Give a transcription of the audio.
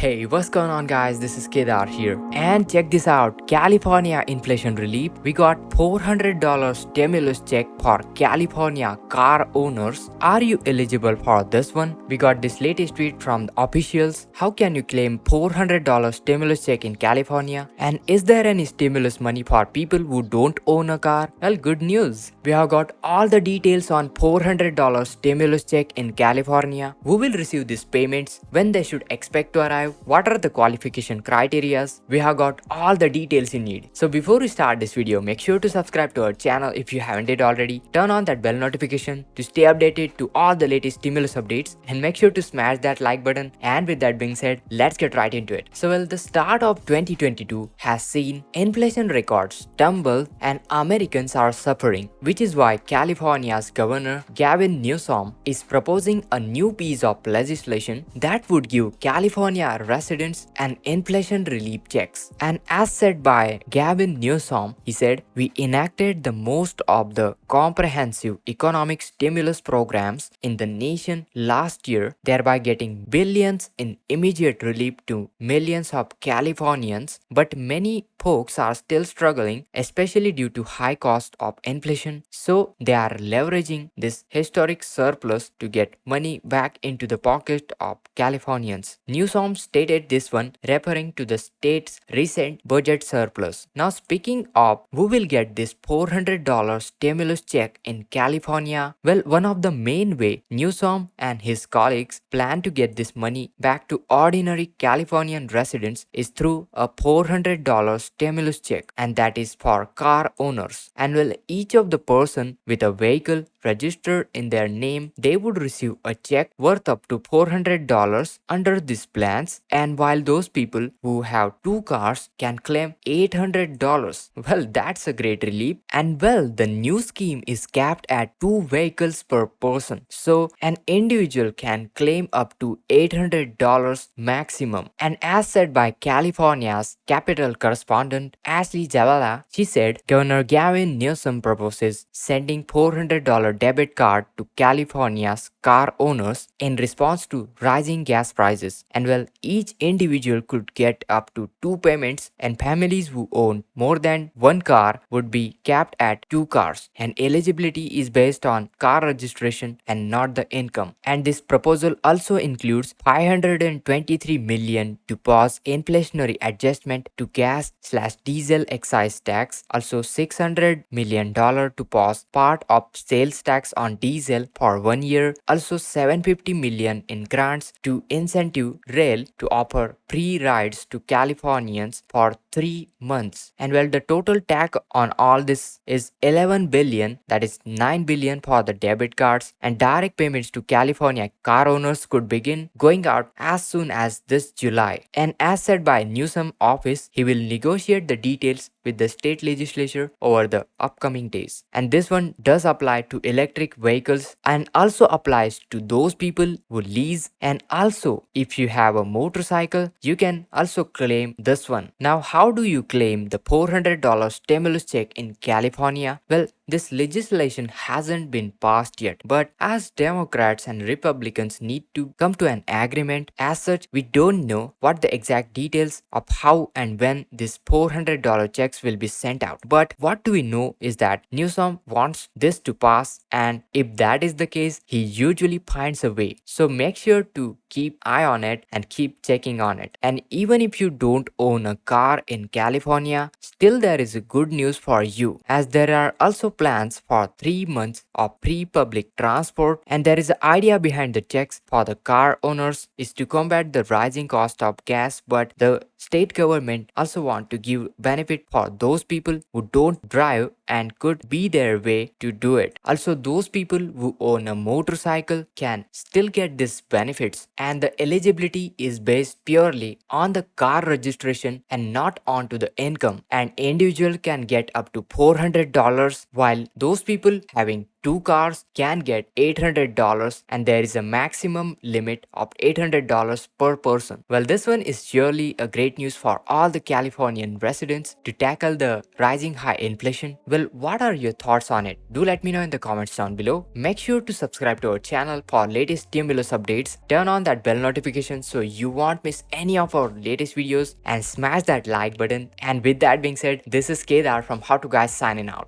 Hey, what's going on guys? This is Kedar here. And check this out. California inflation relief. We got $400 stimulus check for California car owners. Are you eligible for this one? We got this latest tweet from the officials. How can you claim $400 stimulus check in California? And is there any stimulus money for people who don't own a car? Well, good news. We have got all the details on $400 stimulus check in California. Who will receive these payments? When they should expect to arrive? What are the qualification criterias? We have got all the details you need. So before we start this video, make sure to subscribe to our channel if you haven't it already. Turn on that bell notification to stay updated to all the latest stimulus updates, and make sure to smash that like button. And with that being said, let's get right into it. So the start of 2022 has seen inflation records tumble and Americans are suffering, which is why California's Governor Gavin Newsom is proposing a new piece of legislation that would give California residents an inflation relief checks. And as said by Gavin Newsom, he said, "We enacted the most of the comprehensive economic stimulus programs in the nation last year, thereby getting billions in immediate relief to millions of Californians, but many folks are still struggling, especially due to high cost of inflation, so they are leveraging this historic surplus to get money back into the pocket of Californians." Newsom stated this one referring to the state's recent budget surplus. Now speaking of who will get this $400 stimulus check in California, well, one of the main way Newsom and his colleagues plan to get this money back to ordinary Californian residents is through a $400 stimulus check, and that is for car owners. And well, each of the person with a vehicle registered in their name, they would receive a check worth up to $400 under these plans, and while those people who have two cars can claim $800. Well, that's a great relief. And well, the new scheme is capped at 2 vehicles per person, so an individual can claim up to $800 maximum. And as said by California's Capital correspondent Ashley Javala, she said Governor Gavin Newsom proposes sending $400 debit card to California's car owners in response to rising gas prices. And well, each individual could get up to 2 payments, and families who own more than one car would be capped at 2 cars. And eligibility is based on car registration and not the income. And this proposal also includes $523 million to pause inflationary adjustment to gas/diesel excise tax, also $600 million to pause part of sales tax on diesel for 1 year, also $750 million in grants to incentive rail to offer free rides to Californians for 3 months. And well, the total tax on all this is $11 billion, that is $9 billion for the debit cards, and direct payments to California car owners could begin going out as soon as this July. And as said by Newsom office, he will negotiate the details with the state legislature over the upcoming days. And this one does apply to electric vehicles and also applies to those people who lease, and also if you have a motorcycle, you can also claim this one. Now, how do you claim the $400 stimulus check in California? Well, this legislation hasn't been passed yet, but as Democrats and Republicans need to come to an agreement, as such, we don't know what the exact details of how and when this $400 checks will be sent out. But what do we know is that Newsom wants this to pass, and if that is the case, he usually finds a way. So make sure to keep eye on it and keep checking on it. And even if you don't own a car in California, still there is a good news for you, as there are also plans for 3 months of free public transport. And there is an idea behind the checks for the car owners is to combat the rising cost of gas, but the state government also want to give benefit for those people who don't drive and could be their way to do it. Also, those people who own a motorcycle can still get these benefits, and the eligibility is based purely on the car registration and not onto the income. An individual can get up to $400, while those people having 2 cars can get $800 and there is a maximum limit of $800 per person. Well, this one is surely a great news for all the Californian residents to tackle the rising high inflation. Well, what are your thoughts on it? Do let me know in the comments down below. Make sure to subscribe to our channel for latest stimulus updates. Turn on that bell notification so you won't miss any of our latest videos and smash that like button. And with that being said, this is Kedar from How to Guys signing out.